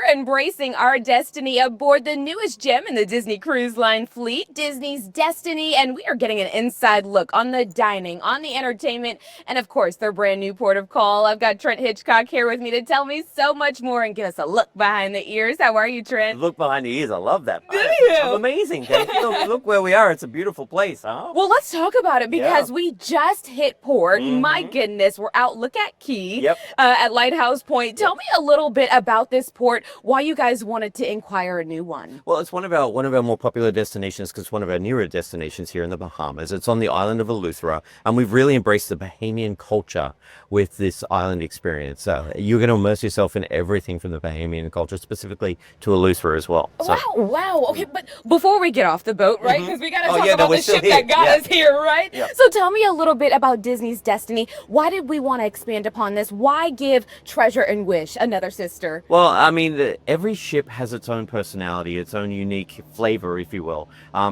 we're embracing our destiny aboard the newest gem in the Disney Cruise Line fleet, Disney's Destiny, and we are getting an inside look on the dining, on the entertainment, and of course, their brand new port of call. I've got Trent Hitchcock here with me to tell me so much more and give us a look behind the ears. How are you, Trent? Look behind the ears. I love that. Do you? I'm amazing. Look where we are. It's a beautiful place, huh? Well, let's talk about it because we just hit port. My goodness, we're out. Look at Key at Lighthouse Point. Tell me a little bit about this port, why you guys wanted to inquire a new one. Well, it's one of our more popular destinations because it's one of our newer destinations here in the Bahamas. It's on the island of Eleuthera, and we've really embraced the Bahamian culture with this island experience. You're going to immerse yourself in everything from the Bahamian culture, specifically to Eleuthera as well. So. Wow. Okay, but before we get off the boat, right? Because we got to talk about the ship here. that got us here, right? Yeah. So tell me a little bit about Disney's Destiny. Why did we want to expand upon this? Why give Treasure and Wish another sister? Well, I mean, every ship has its own personality, its own unique flavor, if you will.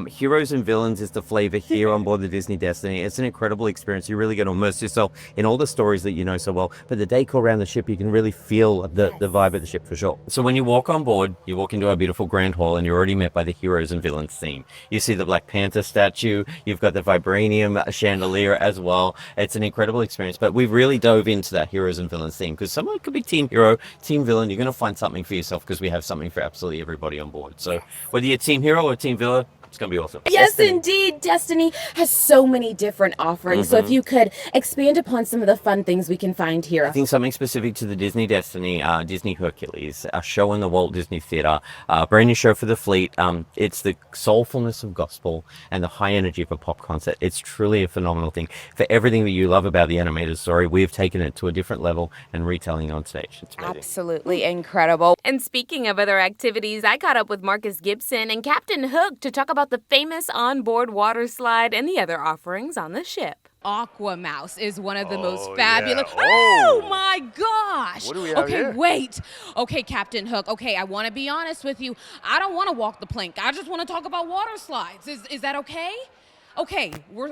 Heroes and Villains is the flavor here on board the Disney Destiny. It's an incredible experience. You're really going to immerse yourself in all the stories that you know so well. But the decor around the ship, you can really feel the vibe of the ship for sure. So when you walk on board, you walk into our beautiful Grand Hall and you're already met by the Heroes and Villains theme. You see the Black Panther statue. You've got the vibranium chandelier as well. It's an incredible experience. But we've really dove into that Heroes and Villains theme because someone could be Team Hero, Team Villain. You're going to find something for yourself because we have something for absolutely everybody on board. So whether you're Team Hero or Team Villain, it's going to be awesome. Yes, indeed. Destiny has so many different offerings. So if you could expand upon some of the fun things we can find here. I think something specific to the Disney Destiny, Disney Hercules, a show in the Walt Disney Theater, brand new show for the fleet. It's the soulfulness of gospel and the high energy of a pop concert. It's truly a phenomenal thing. For everything that you love about the animated story, we've taken it to a different level and retelling on stage. It's amazing. Absolutely incredible. And speaking of other activities, I caught up with Marcus Gibson and Captain Hook to talk about the famous onboard water slide and the other offerings on the ship. Aqua Mouse is one of the most fabulous. Yeah. Oh my gosh! What do we have here? Wait. Okay, Captain Hook. Okay, I want to be honest with you. I don't want to walk the plank. I just want to talk about water slides. Is that okay? Okay,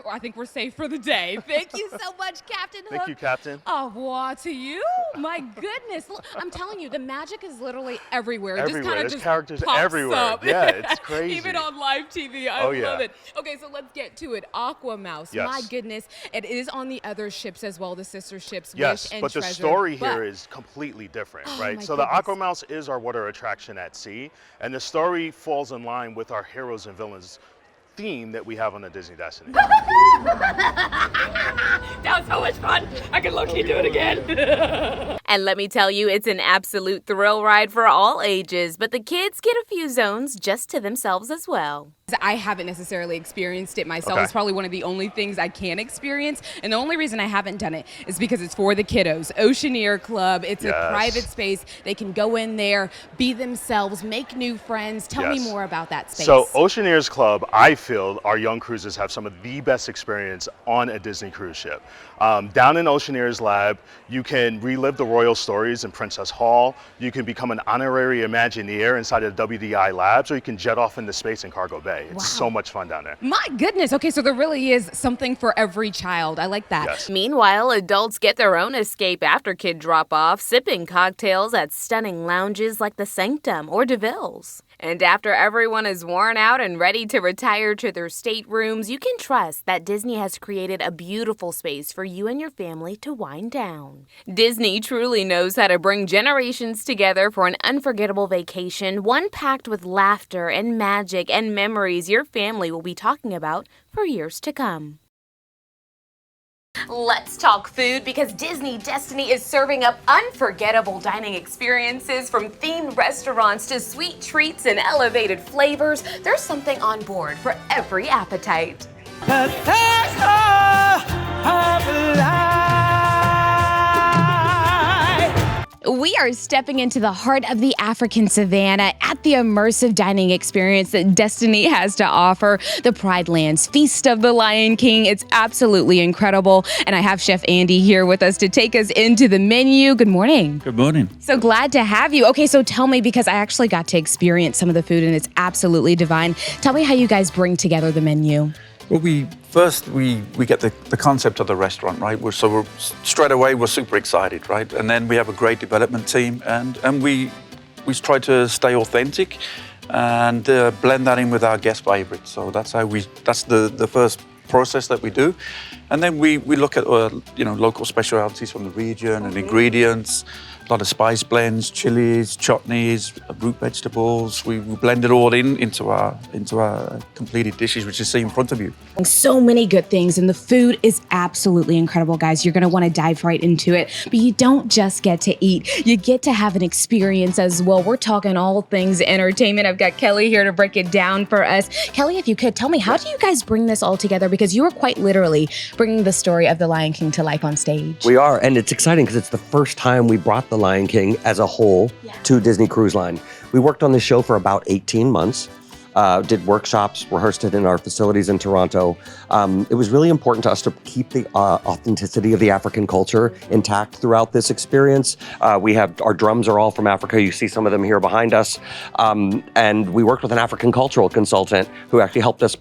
I think we're safe for the day. Thank you so much, Captain Hook. Thank you, Captain. Au revoir to you. My goodness. Look, I'm telling you, the magic is literally everywhere. Everywhere. There's characters pops everywhere. up. Yeah, it's crazy. Even on live TV. I love it. Okay, so let's get to it. Aqua Mouse. Yes. My goodness. It is on the other ships as well, the sister ships, Yes, Wish and but Treasure. the story here is completely different, right? my So the goodness. Aqua Mouse is our water attraction at sea, and the story falls in line with our Heroes and Villains theme that we have on the Disney Destiny. That was so much fun. I can low-key do it again. And let me tell you, it's an absolute thrill ride for all ages, but the kids get a few zones just to themselves as well. I haven't necessarily experienced it myself. Okay. It's probably one of the only things I can experience. And the only reason I haven't done it is because it's for the kiddos. Oceaneer Club, it's a private space. They can go in there, be themselves, make new friends. Tell me more about that space. So Oceaneers Club, I feel our young cruisers have some of the best experience on a Disney cruise ship. Down in Oceaneers Lab, you can relive the royal stories in Princess Hall. You can become an honorary Imagineer inside of WDI Labs, or you can jet off into space in Cargo Bay. It's so much fun down there. My goodness. Okay, so there really is something for every child. I like that. Yes. Meanwhile, adults get their own escape after kid drop-off, sipping cocktails at stunning lounges like the Sanctum or DeVille's. And after everyone is worn out and ready to retire to their staterooms, you can trust that Disney has created a beautiful space for you and your family to wind down. Disney truly knows how to bring generations together for an unforgettable vacation, one packed with laughter and magic and memories your family will be talking about for years to come. Let's talk food because Disney Destiny is serving up unforgettable dining experiences from themed restaurants to sweet treats and elevated flavors. There's something on board for every appetite. We are stepping into the heart of the African savannah at the immersive dining experience that Destiny has to offer. The Pride Lands Feast of the Lion King. It's absolutely incredible. And I have Chef Andy here with us to take us into the menu. Good morning. Good morning. So glad to have you. Okay, so tell me, because I actually got to experience some of the food and it's absolutely divine. Tell me how you guys bring together the menu. Well, we get the concept of the restaurant, right? Straight away we're super excited, right? And then we have a great development team, and we we try to stay authentic and blend that in with our guest favorites. So that's the first process that we do. And then we look at local specialities from the region and ingredients, a lot of spice blends, chilies, chutneys, root vegetables. We blend it all into our completed dishes, which you see in front of you. So many good things, and the food is absolutely incredible, guys. You're gonna want to dive right into it. But you don't just get to eat, you get to have an experience as well. We're talking all things entertainment. I've got Kelly here to break it down for us. Kelly, if you could tell me, how do you guys bring this all together? Because you are quite literally bringing the story of the Lion King to life on stage. We are, and it's exciting because it's the first time we brought the Lion King as a whole to Disney Cruise Line. We worked on this show for about 18 months. Did workshops, rehearsed it in our facilities in Toronto. It was really important to us to keep the authenticity of the African culture intact throughout this experience. Our drums are all from Africa. You see some of them here behind us. And we worked with an African cultural consultant who actually helped us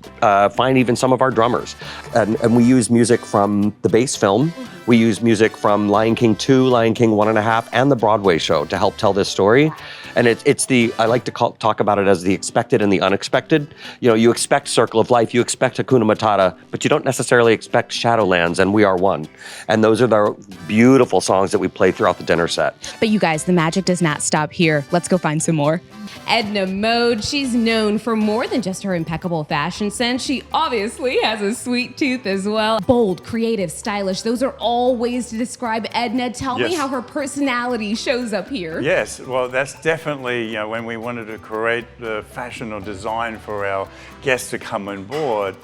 find even some of our drummers. And we use music from the base film. We use music from Lion King 2, Lion King 1.5, and the Broadway show to help tell this story. And I like to talk about it as the expected and the unexpected. You expect Circle of Life, you expect Hakuna Matata, but you don't necessarily expect Shadowlands and We Are One. And those are the beautiful songs that we play throughout the dinner set. But you guys, the magic does not stop here. Let's go find some more. Edna Mode, she's known for more than just her impeccable fashion sense. She obviously has a sweet tooth as well. Bold, creative, stylish, those are all ways to describe Edna. Tell me how her personality shows up here. Yes, well, that's definitely, when we wanted to create the fashion or design for our guests to come on board.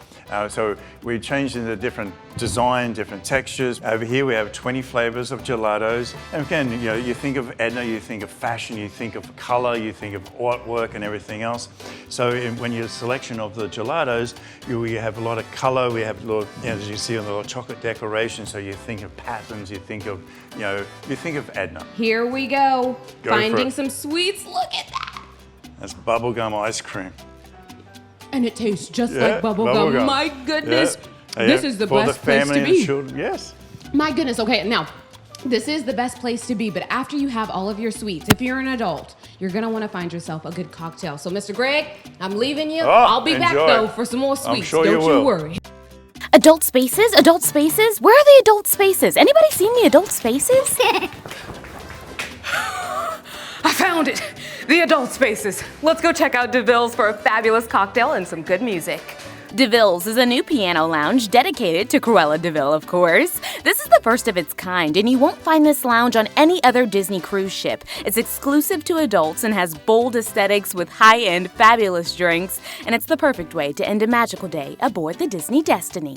So we changed into different design, different textures. Over here we have 20 flavors of gelatos. And again, you think of Edna, you think of fashion, you think of color, you think of artwork and everything else. So when you're selection of the gelatos, we have a lot of color, we have a lot, as you see on the little chocolate decoration. So you think of patterns, you think of Edna. Here we go. Go Finding some sweets. Look at that. That's bubblegum ice cream. And it tastes just like bubblegum. My goodness. Yeah. This is the best place to be. Yes. My goodness. Okay, now, this is the best place to be, but after you have all of your sweets, if you're an adult, you're going to want to find yourself a good cocktail. So, Mr. Greg, I'm leaving you. I'll be back, though, for some more sweets. Sure Don't you you will. worry. Adult spaces? Adult spaces? Where are the adult spaces? Anybody seen the adult spaces? I found it! The adult spaces. Let's go check out DeVille's for a fabulous cocktail and some good music. DeVille's is a new piano lounge dedicated to Cruella DeVille, of course. This is the first of its kind, and you won't find this lounge on any other Disney cruise ship. It's exclusive to adults and has bold aesthetics with high-end, fabulous drinks, and it's the perfect way to end a magical day aboard the Disney Destiny.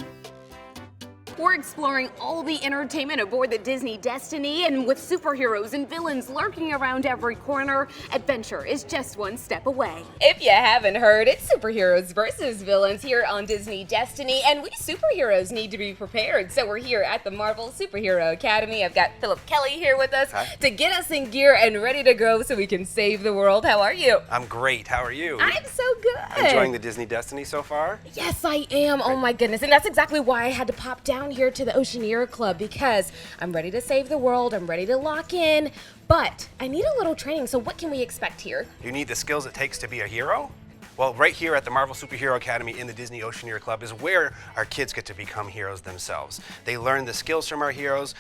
We're exploring all the entertainment aboard the Disney Destiny, and with superheroes and villains lurking around every corner, adventure is just one step away. If you haven't heard, it's superheroes versus villains here on Disney Destiny, and we superheroes need to be prepared. So we're here at the Marvel Superhero Academy. I've got Philip Kelly here with us to get us in gear and ready to go so we can save the world. How are you? I'm great. How are you? I'm so good. Enjoying the Disney Destiny so far? Yes, I am. Oh my goodness. And that's exactly why I had to pop down here to the Oceaneer Club, because I'm ready to save the world. I'm ready to lock in, but I need a little training. So what can we expect here? You need the skills it takes to be a hero? Well, right here at the Marvel Superhero Academy in the Disney Oceaneer Club is where our kids get to become heroes themselves. They learn the skills from our heroes,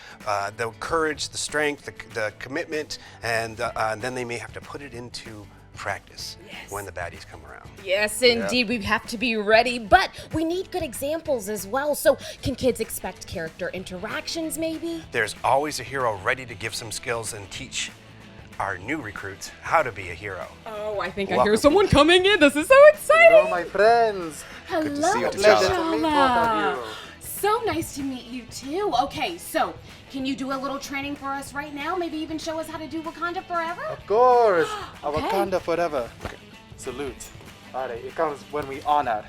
the courage, the strength, the commitment, and then they may have to put it into practice when the baddies come around. Yes, indeed. We have to be ready, but we need good examples as well. So can kids expect character interactions maybe? There's always a hero ready to give some skills and teach our new recruits how to be a hero. Oh, I think I hear someone coming in. This is so exciting. Hello, my friends. Hello, Good to see you, Pleasure T'Challa. to meet both of you. So nice to meet you too. Okay, so can you do a little training for us right now? Maybe even show us how to do Wakanda Forever? Of course. Okay. Wakanda forever. Salute. Alright, it comes when we honor.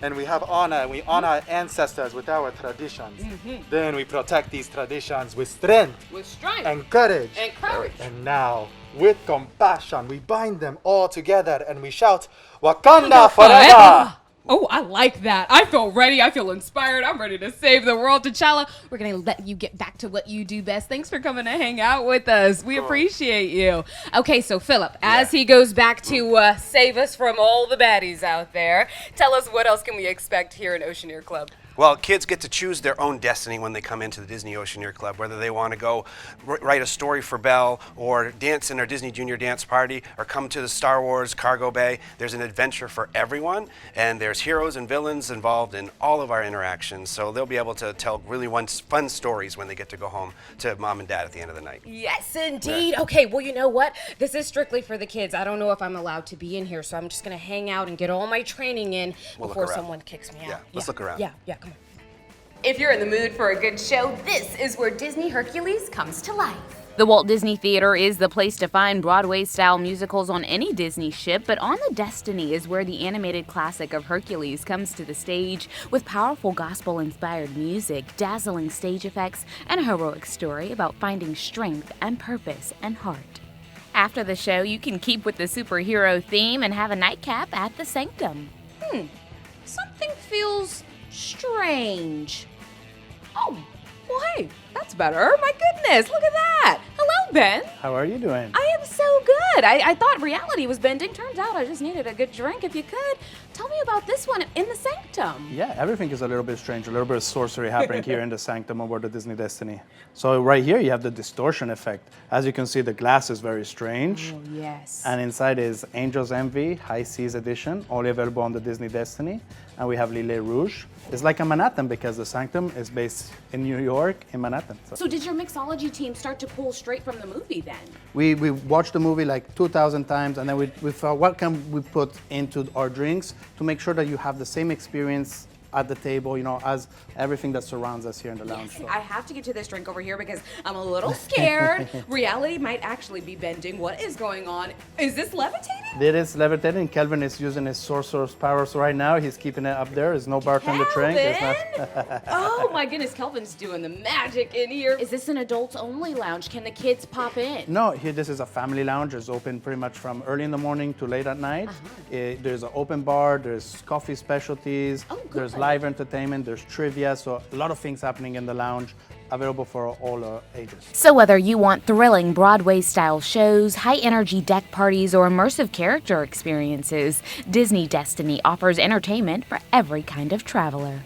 And we have honor, and we honor our ancestors with our traditions. Then we protect these traditions with strength With strength and courage. and courage. And now, with compassion, we bind them all together and we shout, Wakanda forever! Oh, I like that. I feel ready. I feel inspired. I'm ready to save the world. T'Challa, we're going to let you get back to what you do best. Thanks for coming to hang out with us. We appreciate you. Okay, so Philip, as he goes back to save us from all the baddies out there, tell us what else can we expect here in Oceaneer Club? Well, kids get to choose their own destiny when they come into the Disney Oceaneer Club, whether they want to go write a story for Belle or dance in our Disney Junior Dance Party or come to the Star Wars Cargo Bay. There's an adventure for everyone, and there's heroes and villains involved in all of our interactions, so they'll be able to tell really fun stories when they get to go home to mom and dad at the end of the night. Yes, indeed. Okay, well, you know what? This is strictly for the kids. I don't know if I'm allowed to be in here, so I'm just going to hang out and get all my training in before someone kicks me out. Yeah, let's look around. Yeah, come on. If you're in the mood for a good show, this is where Disney Hercules comes to life. The Walt Disney Theater is the place to find Broadway-style musicals on any Disney ship, but on the Destiny is where the animated classic of Hercules comes to the stage with powerful gospel-inspired music, dazzling stage effects, and a heroic story about finding strength and purpose and heart. After the show, you can keep with the superhero theme and have a nightcap at the Sanctum. Something feels strange. Oh, well, hey, that's better. My goodness, look at that. Hello, Ben. How are you doing? I am so good. I thought reality was bending. Turns out I just needed a good drink. If you could, tell me about this one in the Sanctum. Yeah, everything is a little bit strange, a little bit of sorcery happening here in the Sanctum aboard the Disney Destiny. So right here you have the distortion effect. As you can see, the glass is very strange. Oh, yes. And inside is Angel's Envy, High Seas Edition, only available on the Disney Destiny. And we have Lillet Rouge. It's like a Manhattan because the Sanctum is based in New York, in Manhattan. So did your mixology team start to pull straight from the movie then? We watched the movie like 2,000 times, and then we thought, what can we put into our drinks to make sure that you have the same experience at the table, you know, as everything that surrounds us here in the lounge. Yes, I have to get to this drink over here because I'm a little scared. Reality might actually be bending. What is going on? Is this levitating? It is levitating. Kelvin is using his sorcerer's powers right now. He's keeping it up there. There's no bartender drink. Oh my goodness, Kelvin's doing the magic in here. Is this an adults only lounge? Can the kids pop in? No, here this is a family lounge. It's open pretty much from early in the morning to late at night. There's an open bar, there's coffee specialties, there's live entertainment, there's trivia, so a lot of things happening in the lounge, available for all ages. So whether you want thrilling Broadway-style shows, high-energy deck parties, or immersive character experiences, Disney Destiny offers entertainment for every kind of traveler.